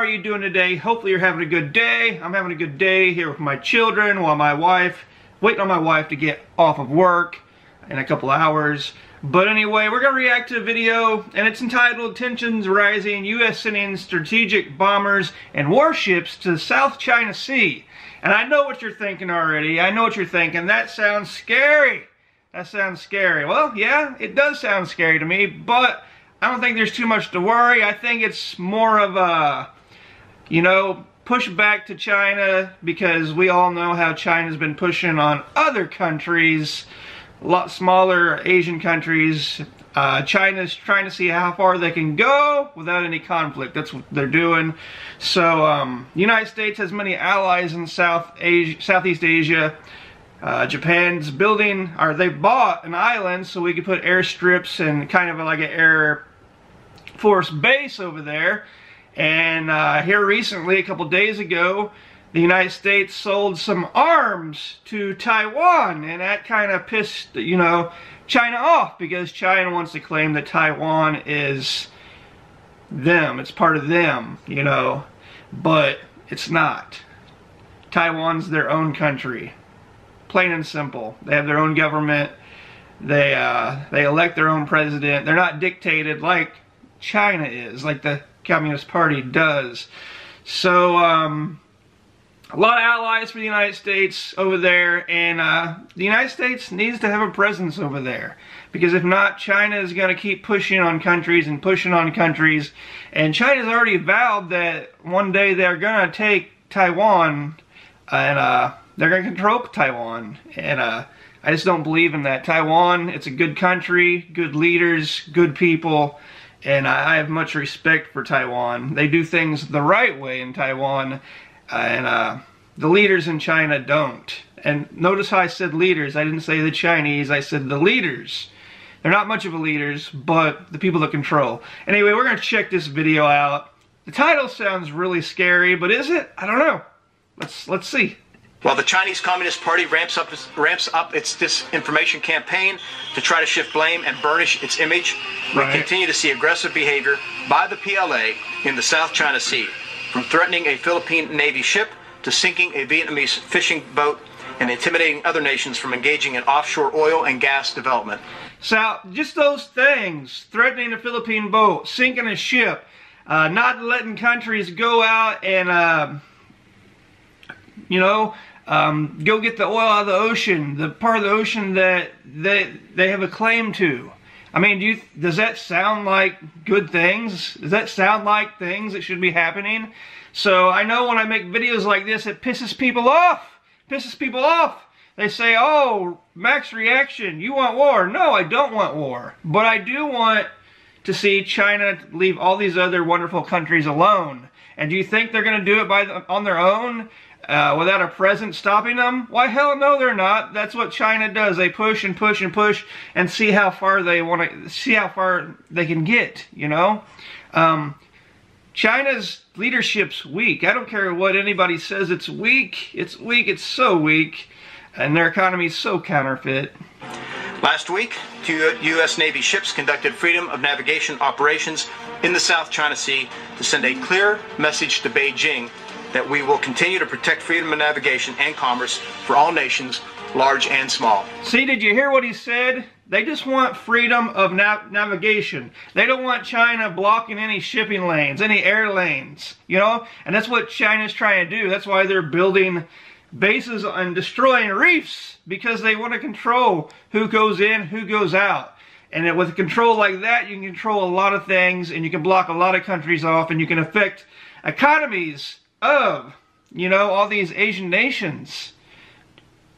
are you doing today? Hopefully you're having a good day. I'm having a good day here with my children while waiting on my wife to get off of work in a couple hours. But anyway, we're going to react to a video, and it's entitled Tensions Rising, U.S. Sending Strategic Bombers and Warships to the South China Sea. And I know what you're thinking already. I know what you're thinking. That sounds scary. That sounds scary. Well, yeah, it does sound scary to me, but I don't think there's too much to worry. I think it's more of a, push back to China, because we all know how China's been pushing on other countries, a lot smaller Asian countries. China's trying to see how far they can go without any conflict. That's what they're doing. So, the United States has many allies in Southeast Asia. Japan's building, or they bought an island so we could put airstrips and kind of like an Air Force base over there. And here recently, a couple days ago, the United States sold some arms to Taiwan, and that kind of pissed, China off, because China wants to claim that Taiwan is them. It's part of them, but it's not. Taiwan's their own country. Plain and simple. They have their own government. They elect their own president. They're not dictated like China is, like the Communist Party does. So, a lot of allies for the United States over there, and the United States needs to have a presence over there, because if not, China is going to keep pushing on countries and pushing on countries, and China's already vowed that one day they're going to take Taiwan, and they're going to control Taiwan, and I just don't believe in that. Taiwan, it's a good country, good leaders, good people, and I have much respect for Taiwan. They do things the right way in Taiwan, and the leaders in China don't. And notice how I said leaders. I didn't say the Chinese, I said the leaders. They're not much of a leaders, but the people that control. Anyway, we're going to check this video out. The title sounds really scary, but is it? I don't know. Let's see. While the Chinese Communist Party ramps up its disinformation campaign to try to shift blame and burnish its image, we continue to see aggressive behavior by the PLA in the South China Sea, from threatening a Philippine Navy ship to sinking a Vietnamese fishing boat and intimidating other nations from engaging in offshore oil and gas development. So, just those things, threatening a Philippine boat, sinking a ship, not letting countries go out and, go get the oil out of the ocean, the part of the ocean that they have a claim to. I mean, does that sound like good things? Does that sound like things that should be happening? So I know when I make videos like this, it pisses people off. They say, oh, max reaction, you want war. No, I don't want war. But I do want to see China leave all these other wonderful countries alone. And do you think they're going to do it on their own? Without a president stopping them? Why, hell no, they're not. That's what China does. They push and push and push and see how far they can get, China's leadership's weak. I don't care what anybody says, it's weak. It's weak, it's so weak. And their economy is so counterfeit. Last week, 2 U.S. Navy ships conducted freedom of navigation operations in the South China Sea to send a clear message to Beijing that we will continue to protect freedom of navigation and commerce for all nations, large and small. See, did you hear what he said? They just want freedom of navigation. They don't want China blocking any shipping lanes, any air lanes, And that's what China's trying to do. That's why they're building bases and destroying reefs, because they want to control who goes in, who goes out. And with control like that, you can control a lot of things, and you can block a lot of countries off, and you can affect economies of, all these Asian nations.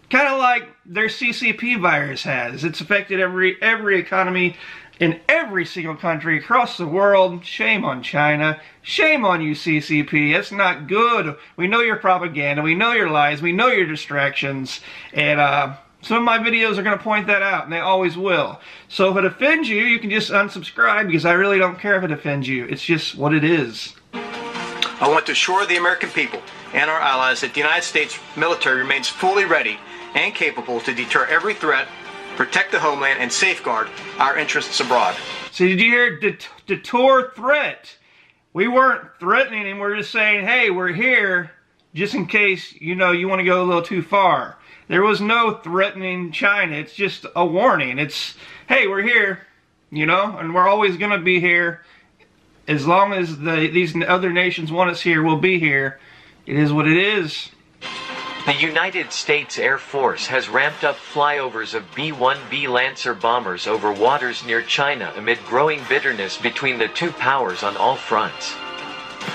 Kind of like their CCP virus has. It's affected every economy in every single country across the world. Shame on China. Shame on you, CCP. That's not good. We know your propaganda. We know your lies. We know your distractions. And some of my videos are going to point that out, and they always will. So if it offends you, you can just unsubscribe, because I really don't care if it offends you. It's just what it is. I want to assure the American people and our allies that the United States military remains fully ready and capable to deter every threat, protect the homeland, and safeguard our interests abroad. So did you hear deter threat? We weren't threatening him. We're just saying, hey, we're here just in case, you know, you want to go a little too far. There was no threatening China. It's just a warning. It's, hey, we're here, you know, and we're always going to be here. As long as these other nations want us here, we'll be here. It is what it is. The United States Air Force has ramped up flyovers of B-1B Lancer bombers over waters near China amid growing bitterness between the two powers on all fronts.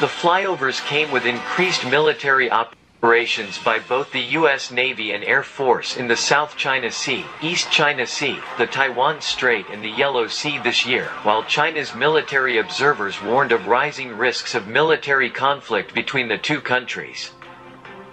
The flyovers came with increased military operations by both the U.S. Navy and Air Force in the South China Sea, East China Sea, the Taiwan Strait and the Yellow Sea this year, while China's military observers warned of rising risks of military conflict between the two countries.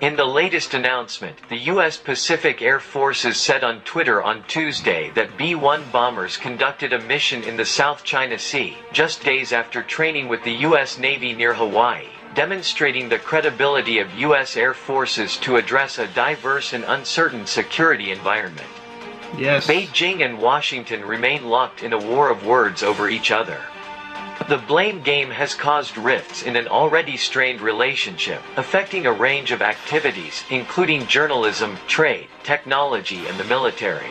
In the latest announcement, the U.S. Pacific Air Forces said on Twitter on Tuesday that B-1 bombers conducted a mission in the South China Sea, just days after training with the U.S. Navy near Hawaii, demonstrating the credibility of U.S. Air Forces to address a diverse and uncertain security environment. Yes. Beijing and Washington remain locked in a war of words over each other. The blame game has caused rifts in an already strained relationship, affecting a range of activities, including journalism, trade, technology, and the military.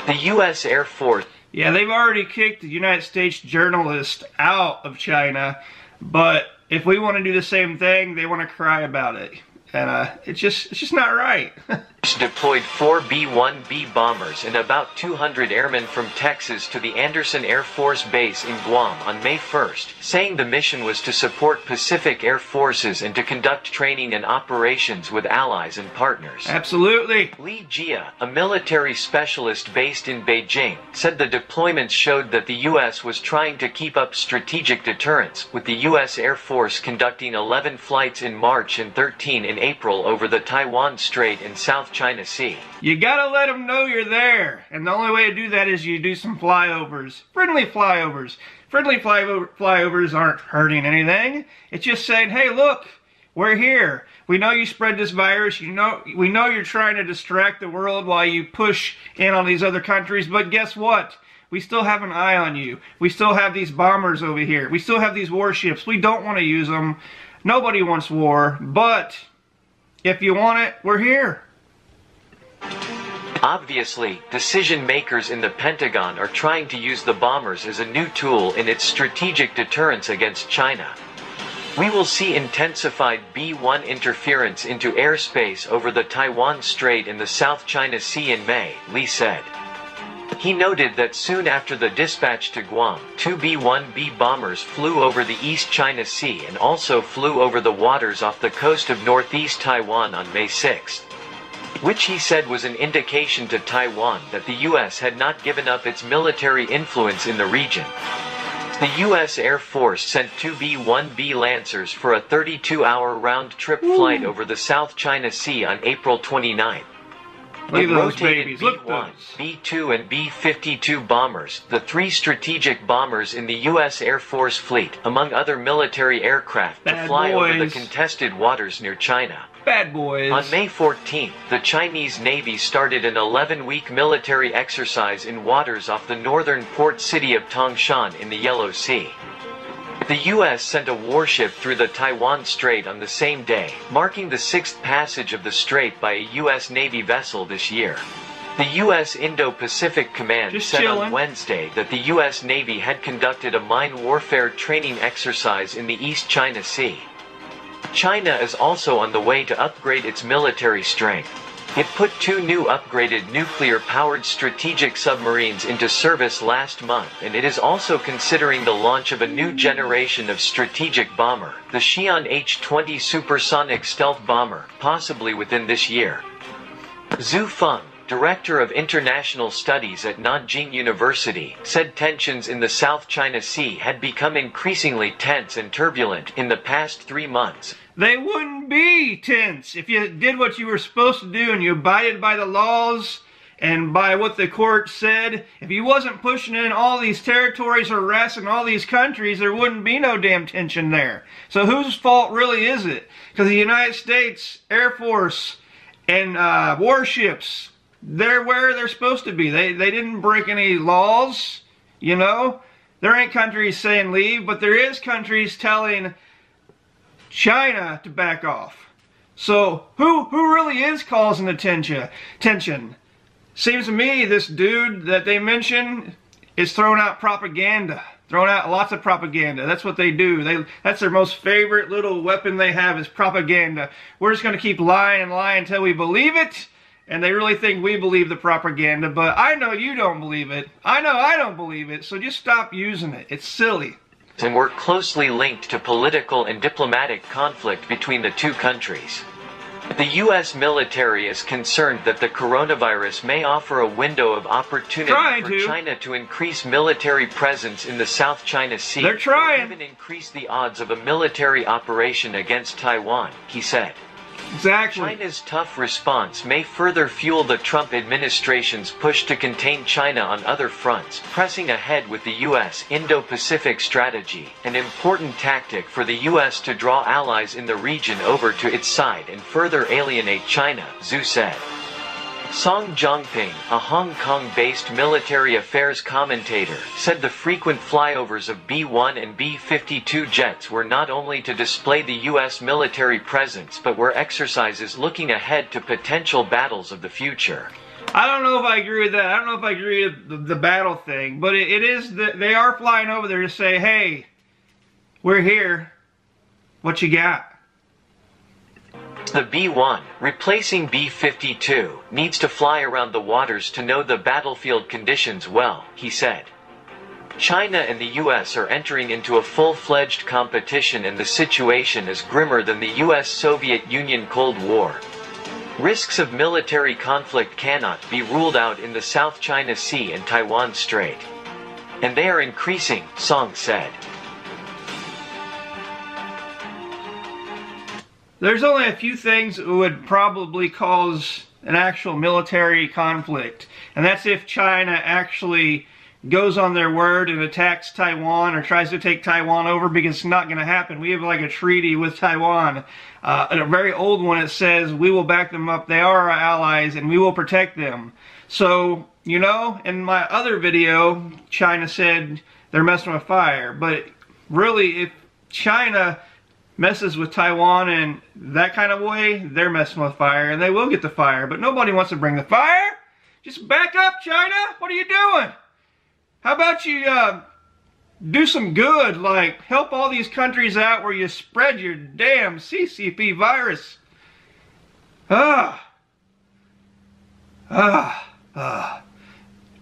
The U.S. Air Force... Yeah, they've already kicked the United States journalists out of China, but if we want to do the same thing, they want to cry about it. And it's just not right. Deployed 4 B-1B bombers and about 200 airmen from Texas to the Anderson Air Force Base in Guam on May 1st, saying the mission was to support Pacific Air Forces and to conduct training and operations with allies and partners. Absolutely. Li Jia, a military specialist based in Beijing, said the deployments showed that the U.S. was trying to keep up strategic deterrence, with the U.S. Air Force conducting 11 flights in March and 13 in April over the Taiwan Strait and South China Sea. You gotta let them know you're there, and the only way to do that is you do some flyovers. Friendly flyovers. Friendly flyovers aren't hurting anything. It's just saying, hey, look, we're here. We know you spread this virus. We know you're trying to distract the world while you push in on these other countries, but guess what? We still have an eye on you. We still have these bombers over here. We still have these warships. We don't want to use them. Nobody wants war, but if you want it, we're here. Obviously, decision makers in the Pentagon are trying to use the bombers as a new tool in its strategic deterrence against China. We will see intensified B-1 interference into airspace over the Taiwan Strait and the South China Sea in May, Li said. He noted that soon after the dispatch to Guam, 2 B-1B bombers flew over the East China Sea and also flew over the waters off the coast of northeast Taiwan on May 6, which he said was an indication to Taiwan that the U.S. had not given up its military influence in the region. The U.S. Air Force sent 2 B-1B Lancers for a 32-hour round-trip flight over the South China Sea on April 29. Look at those rotated babies. B-1, B-2, and B-52 bombers, the 3 strategic bombers in the U.S. Air Force fleet, among other military aircraft, to fly over the contested waters near China. Bad boys. On May 14th, the Chinese Navy started an 11-week military exercise in waters off the northern port city of Tangshan in the Yellow Sea. The U.S. sent a warship through the Taiwan Strait on the same day, marking the 6th passage of the strait by a U.S. Navy vessel this year. The U.S. Indo-Pacific Command said on Wednesday that the U.S. Navy had conducted a mine warfare training exercise in the East China Sea. China is also on the way to upgrade its military strength. It put 2 new upgraded nuclear-powered strategic submarines into service last month, and it is also considering the launch of a new generation of strategic bomber, the Xi'an H-20 supersonic stealth bomber, possibly within this year. Zhu Feng, Director of International Studies at Nanjing University, said tensions in the South China Sea had become increasingly tense and turbulent in the past 3 months. They wouldn't be tense if you did what you were supposed to do and you abided by the laws and by what the court said. If you wasn't pushing in all these territories, harassing all these countries, there wouldn't be no damn tension there. So whose fault really is it? Because the United States Air Force and warships, they're where they're supposed to be. They didn't break any laws, you know. There ain't countries saying leave, but there is countries telling China to back off. So who really is causing the tension? Seems to me this dude that they mentioned is throwing out propaganda. Throwing out lots of propaganda. That's what they do. That's their most favorite little weapon they have is propaganda. We're just going to keep lying and lying until we believe it. And they really think we believe the propaganda. But I know you don't believe it. I know I don't believe it. So just stop using it. It's silly. And were closely linked to political and diplomatic conflict between the two countries. The U.S. military is concerned that the coronavirus may offer a window of opportunity for China to increase military presence in the South China Sea. They're trying. Or even increase the odds of a military operation against Taiwan, he said. Exactly. China's tough response may further fuel the Trump administration's push to contain China on other fronts, pressing ahead with the U.S. Indo-Pacific strategy, an important tactic for the U.S. to draw allies in the region over to its side and further alienate China, Zhu said. Song Zhongping, a Hong Kong-based military affairs commentator, said the frequent flyovers of B-1 and B-52 jets were not only to display the U.S. military presence but were exercises looking ahead to potential battles of the future. I don't know if I agree with that. I don't know if I agree with the battle thing, but it is that they are flying over there to say, hey, we're here. What you got? The B-1, replacing B-52, needs to fly around the waters to know the battlefield conditions well, he said. China and the U.S. are entering into a full-fledged competition and the situation is grimmer than the U.S.-Soviet Union Cold War. Risks of military conflict cannot be ruled out in the South China Sea and Taiwan Strait. And they are increasing, Song said. There's only a few things that would probably cause an actual military conflict. And that's if China actually goes on their word and attacks Taiwan or tries to take Taiwan over, because it's not going to happen. We have like a treaty with Taiwan, a very old one. It says we will back them up. They are our allies and we will protect them. So, you know, in my other video, China said they're messing with fire. But really, if China messes with Taiwan in that kind of way, they're messing with fire, and they will get the fire. But nobody wants to bring the fire. Just back up, China. What are you doing? How about you do some good, like help all these countries out where you spread your damn CCP virus?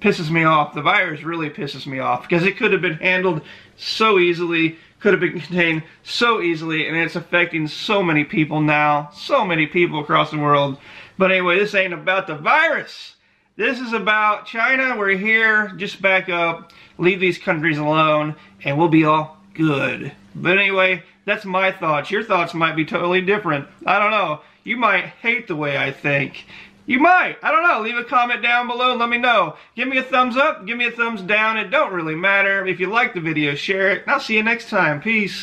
Pisses me off. The virus really pisses me off because it could have been handled so easily, could have been contained so easily, and it's affecting so many people now, so many people across the world. But anyway, this ain't about the virus. This is about China. We're here. Just back up, leave these countries alone, and we'll be all good. But anyway, that's my thoughts. Your thoughts might be totally different. I don't know. You might hate the way I think. You might. I don't know. Leave a comment down below and let me know. Give me a thumbs up. Give me a thumbs down. It don't really matter. If you like the video, share it. And I'll see you next time. Peace.